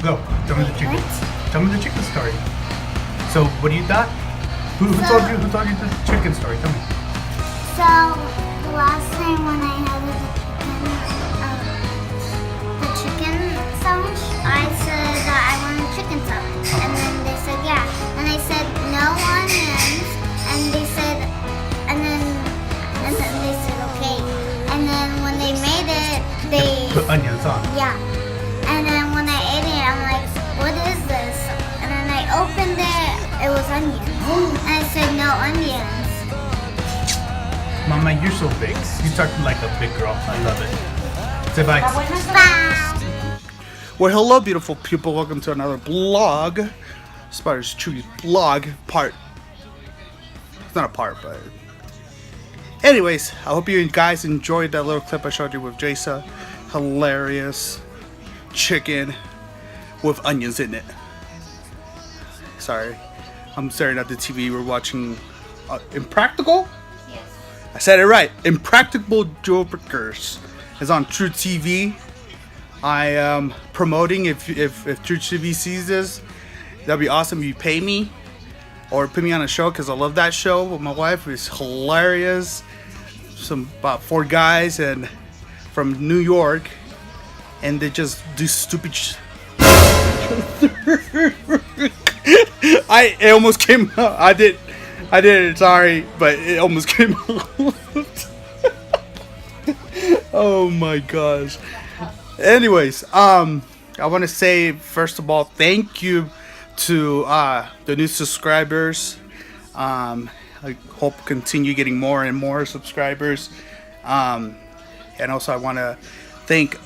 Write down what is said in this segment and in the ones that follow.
Go. Tell me the chicken. What? Tell me the chicken story. So, what do you thought? Who told you? Who told you the chicken story? Tell me. So the last time when I had the chicken sandwich, I said that I wanted chicken sandwich, and then they said yeah, and I said no onions, and they said, and then they said okay, and then when they made it, they Put onions on. yeah, and then when I ate it, I'm like, what is this? And then I opened it was onions, and I said no onions. Mama, you're so big. You talk like a big girl. I love it. Say bye. Bye. Well, hello, beautiful people. Welcome to another blog. Spiderchuy blog part. It's not a part, but. Anyways, I hope you guys enjoyed that little clip I showed you with Jasa. Hilarious chicken with onions in it. Sorry, I'm staring at the TV. We're watching Impractical? I said it right. Impractical Jokers is on True TV. I am promoting if True TV sees this, that'd be awesome. If you pay me or put me on a show because I love that show with my wife. It's hilarious. About 4 guys and from New York, and they just do stupid. It almost came out. I did it, sorry, but it almost came out. Oh my gosh. Anyways, I want to say, first of all, thank you to the new subscribers. I hope continue getting more and more subscribers. And also I want to thank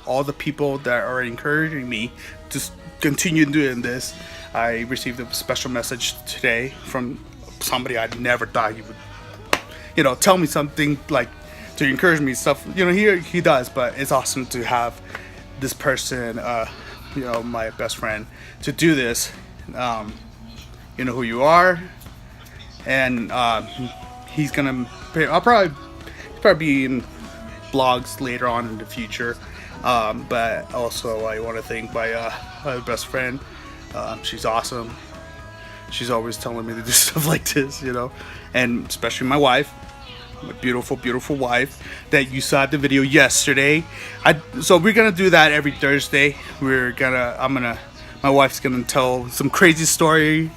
all the people that are encouraging me to continue doing this. I received a special message today from somebody I never thought he would, tell me something like to encourage me stuff. He does, but it's awesome to have this person, my best friend, to do this. You know who you are, and he's gonna. I'll probably be in blogs later on in the future. But also I want to thank my best friend. She's awesome. She's always telling me to do stuff like this, and especially my wife, my beautiful, beautiful wife that you saw the video yesterday. So we're gonna do that every Thursday. My wife's gonna tell some crazy story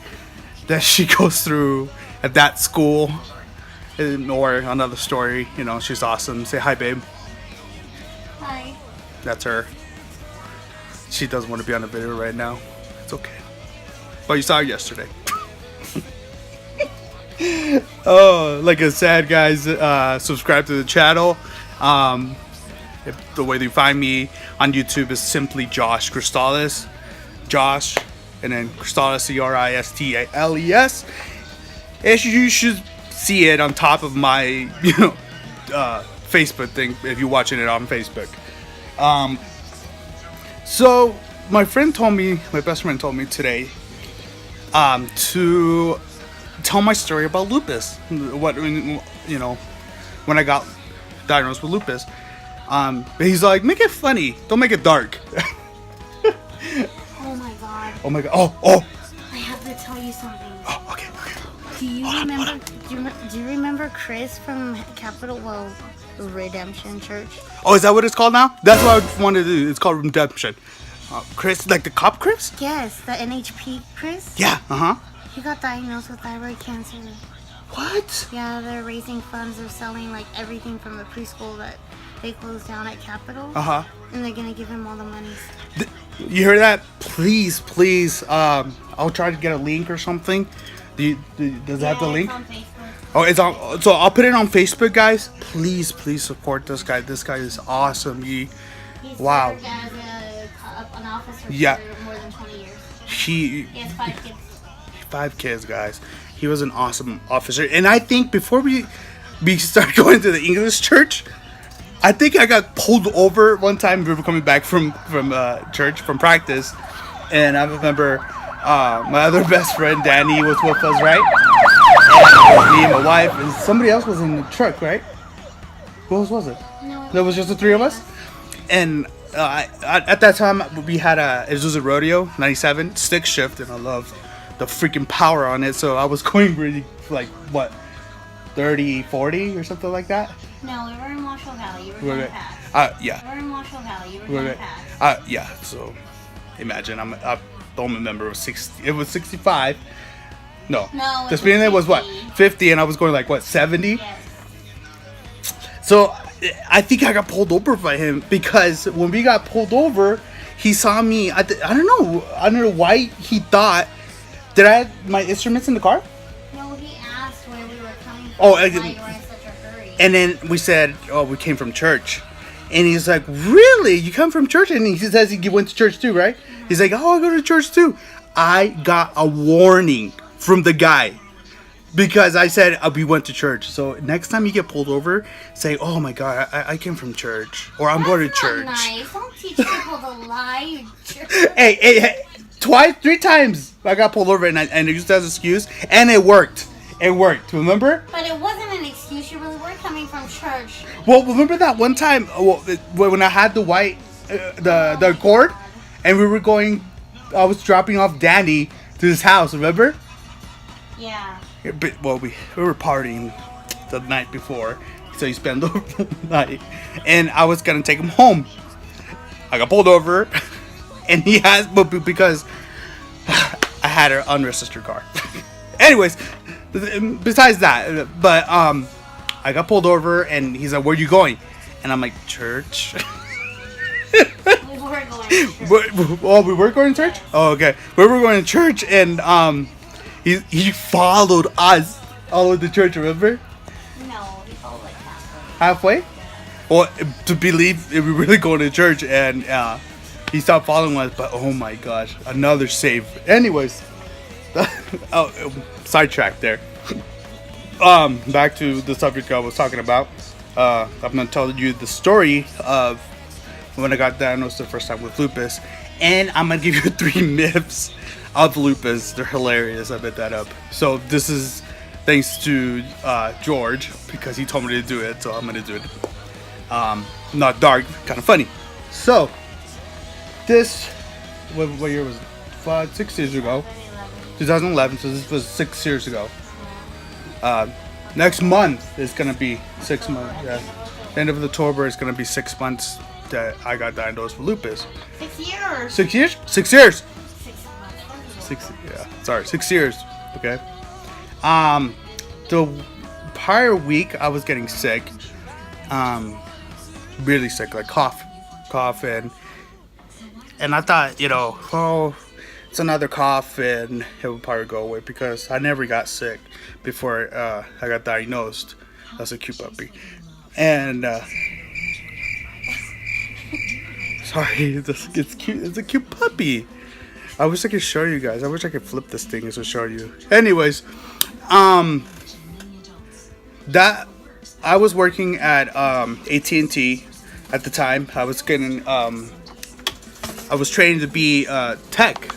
that she goes through at that school, or another story. She's awesome. Say hi, babe. Hi. That's her. She doesn't want to be on the video right now. It's okay. But you saw her yesterday. Oh, like I said, guys, subscribe to the channel. The way you find me on YouTube is simply Josh Cristales. Josh, and then Cristales, Cristales. And you should see it on top of my, Facebook thing if you're watching it on Facebook. So my best friend told me today, to tell my story about lupus. When I got diagnosed with lupus. He's like, make it funny, don't make it dark. Oh my god. Oh my god. Oh. I have to tell you something. Oh, okay. Do you remember? Do you remember Chris from Redemption Church? Oh, is that what it's called now? That's what I wanted to do. It's called Redemption. Chris, like the cop Chris? Yes, the NHP Chris. Yeah. He got diagnosed with thyroid cancer. What? Yeah, they're raising funds. They're selling like everything from the preschool that they closed down at Capitol. And they're gonna give him all the monies. You heard that? Please. I'll try to get a link or something. Does it have the link? It's on Facebook. Oh, it's on. So I'll put it on Facebook, guys. Please support this guy. This guy is awesome. He's Wow. worked as an officer Yeah. for more than 20 years. He He has 5 kids. 5 kids, guys. He was an awesome officer, and I think before we started going to the English church, I think I got pulled over one time. We were coming back from church from practice, and I remember my other best friend Danny was with us, right? And me and my wife and somebody else was in the truck, right? Who else was it? No. There was just the 3 of us, and at that time we had it was a rodeo 97 stick shift, and I loved the freaking power on it. So I was going really like what 30, 40 or something like that. No, we were in Marshall Valley. You were going past. Yeah. We were in Marshall Valley. You were going past. Yeah. So imagine I don't remember. It was 60. It was 65. No. The speed limit was what 50, and I was going like what 70. Yes. So I think I got pulled over by him, because when we got pulled over, he saw me. I don't know why he thought. Did I have my instruments in the car? No, he asked where we were coming from. Oh, why you were in such a hurry. And then we said, "Oh, we came from church." And he's like, "Really? You come from church?" And he says he went to church too, right? He's like, "Oh, I go to church too." I got a warning from the guy, because I said we went to church. So next time you get pulled over, say, "Oh my God, I came from church," or "I'm going to church." Nice. Don't teach people to lie, you jerk. Hey. Twice, 3 times I got pulled over, and I used that as an excuse, and it worked. It worked. Remember? But it wasn't an excuse. You really were coming from church. Well, remember that one time when I had the white, the Accord, and we were going. I was dropping off Danny to his house. Remember? Yeah. But, well, we were partying the night before, so he spent the night, and I was gonna take him home. I got pulled over, and he has, but because I had an unregistered car. Anyways, besides that, but I got pulled over, and he's like, "Where are you going?" And I'm like, "Church." We were going to church. Oh, we were going to church? Oh, okay. We were going to church, and he followed us all over the church, remember? No, he followed like halfway. Halfway? Well, to believe if we were really going to church, and he stopped following us, but oh my gosh, another save. Anyways, sidetrack there. Back to the subject I was talking about. I'm going to tell you the story of when I got diagnosed the first time with lupus, and I'm going to give you 3 myths of lupus. They're hilarious. I bet that up. So this is thanks to George, because he told me to do it, so I'm going to do it. Not dark, kind of funny. So this, what year was it? 6 years ago. 2011. So this was 6 years ago. Next month is gonna be 6 months. Yeah, end of October is gonna be 6 months that I got diagnosed with lupus. 6 years. 6 years? 6 years. 6 months. 6. Yeah. Sorry. 6 years. Okay. The prior week I was getting sick. Really sick, like cough, and I thought, oh, it's another cough, and it would probably go away, because I never got sick before I got diagnosed as a cute puppy. And sorry, it's cute. It's a cute puppy. I wish I could show you guys. I wish I could flip this thing to show you. Anyways, that I was working at AT&T at the time. I was getting I was trained to be tech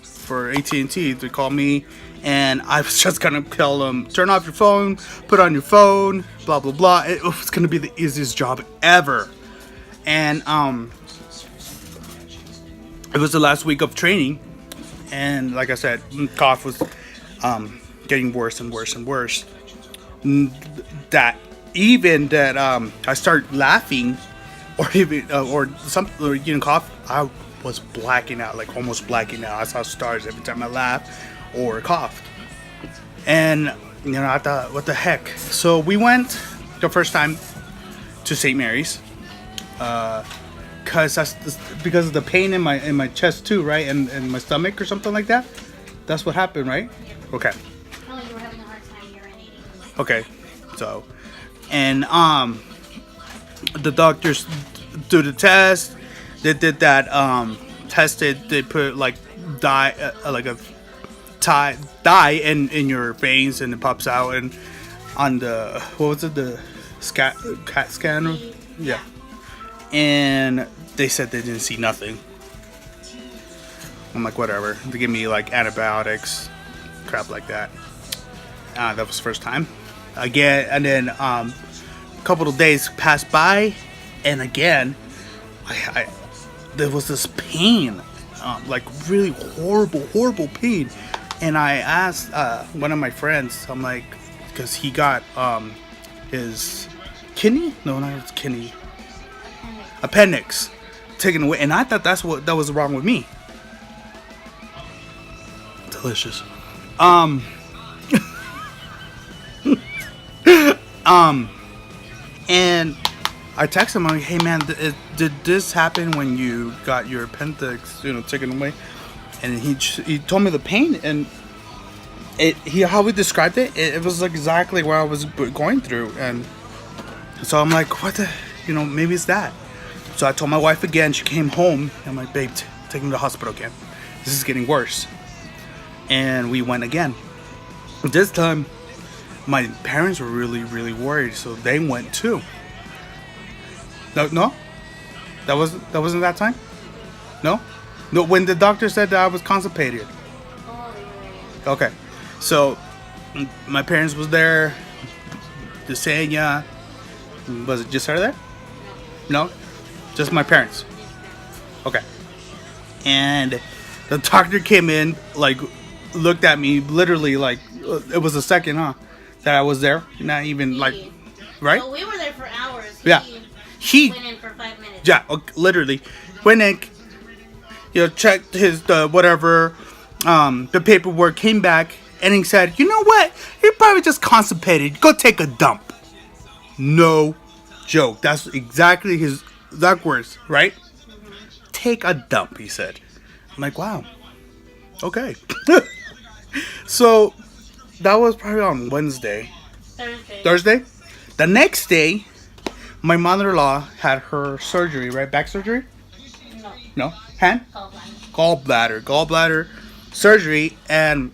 for AT&T. They called me, and I was just gonna tell them, turn off your phone, put on your phone, blah blah blah. It was gonna be the easiest job ever. And it was the last week of training, and like I said, cough was getting worse and worse and worse. That I started laughing, or even or cough, I was blacking out, like almost blacking out. I saw stars every time I laughed or coughed, and I thought, what the heck? So we went the first time to St. Mary's, because of the pain in my chest too, right, and my stomach or something like that. That's what happened, right? Okay. Oh, you were having a hard time urinating. Okay, so, and the doctors do the test. They did that tested. They put like dye, dye in your veins, and it pops out. And on the, what was it, the CAT scanner? Yeah. And they said they didn't see nothing. I'm like, whatever. They gave me like antibiotics, crap like that. That was the first time. Again, and then a couple of days passed by, and again, there was this pain, like really horrible pain. And I asked one of my friends, I'm like, because he got his kidney? No, not his kidney. Appendix taken away. And I thought that was wrong with me. Delicious. And I texted him, I'm like, hey man, did this happen when you got your appendix, taken away? And he told me the pain, and how we described it was like exactly what I was going through. And so I'm like, what the, maybe it's that. So I told my wife again. She came home. I'm like, babe, take me to the hospital again. This is getting worse. And we went again. This time, my parents were really worried, so they went too. No, that wasn't that time. No, when the doctor said that I was constipated. Okay, so my parents was there. Yesenia, was it just her there? No, just my parents. Okay, and the doctor came in, like, looked at me, literally, like, it was a second, that I was there. Not even, like, right? Well, we were there for hours. Yeah. He went in for 5 minutes. Yeah, literally. Went in, checked the paperwork, came back, and he said, you know what? You're probably just constipated. Go take a dump. No joke. That's exactly his exact words, right? Mm-hmm. Take a dump, he said. I'm like, wow. Okay. So, that was probably on Wednesday. Thursday? The next day, my mother-in-law had her surgery, right? Back surgery? No? Hand? Gallbladder surgery. And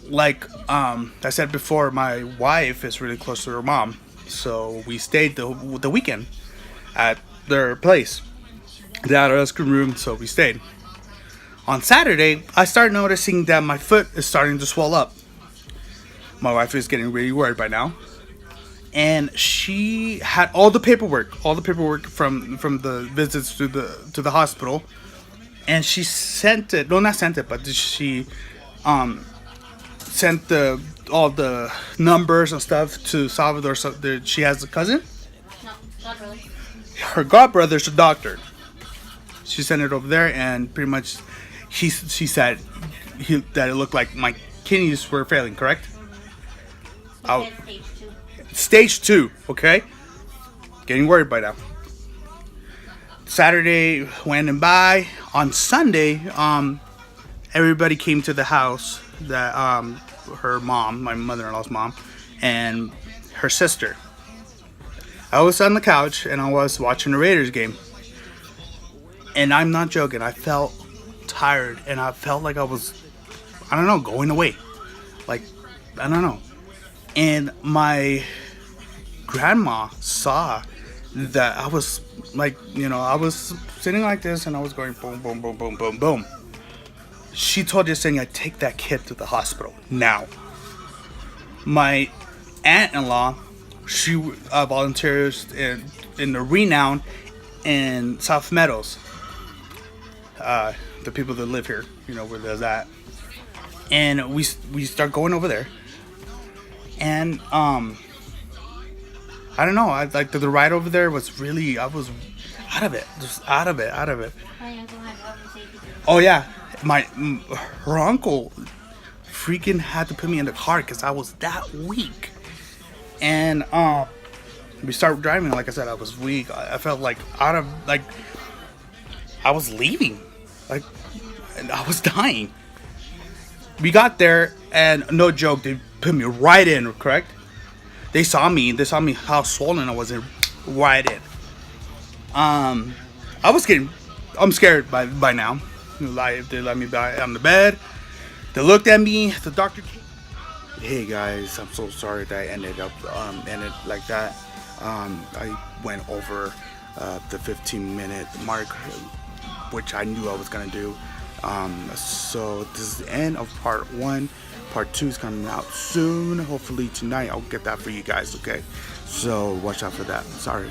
like I said before, my wife is really close to her mom. So we stayed the weekend at their place. They had a rescue room, so we stayed. On Saturday, I started noticing that my foot is starting to swell up. My wife is getting really worried by now. And she had all the paperwork from the visits to the hospital, and she sent it. No, not sent it, but she sent all the numbers and stuff to Salvador. So she has a cousin. No, godbrother. Her godbrother's a doctor. She sent it over there, and pretty much, she said that it looked like my kidneys were failing. Correct? Stage 2. Stage 2, okay? Getting worried by now. Saturday went by. On Sunday, everybody came to the house. That her mom, my mother-in-law's mom, and her sister. I was on the couch and I was watching the Raiders game. And I'm not joking. I felt tired and I felt like I was, I don't know, going away. Like, I don't know. And my grandma saw that I was like, I was sitting like this and I was going boom, boom, boom, boom, boom, boom. She told Yesenia, take that kid to the hospital now. My aunt-in-law, she volunteers in the Renown in South Meadows. The people that live here, where there's that. And we start going over there. And I don't know. I like the ride over there was really. I was out of it, just out of it. Oh yeah, her uncle freaking had to put me in the car because I was that weak. And we started driving. Like I said, I was weak. I felt like I was leaving, like, and I was dying. We got there, and no joke, they put me right in, correct? They saw me how swollen I was, right in. I'm scared by now. They let me on the bed. They looked at me, the doctor came. Hey guys, I'm so sorry that I ended like that. I went over the 15-minute mark, which I knew I was gonna do. So this is the end of part 1. Part 2 is coming out soon. Hopefully tonight I'll get that for you guys, okay? So watch out for that. Sorry.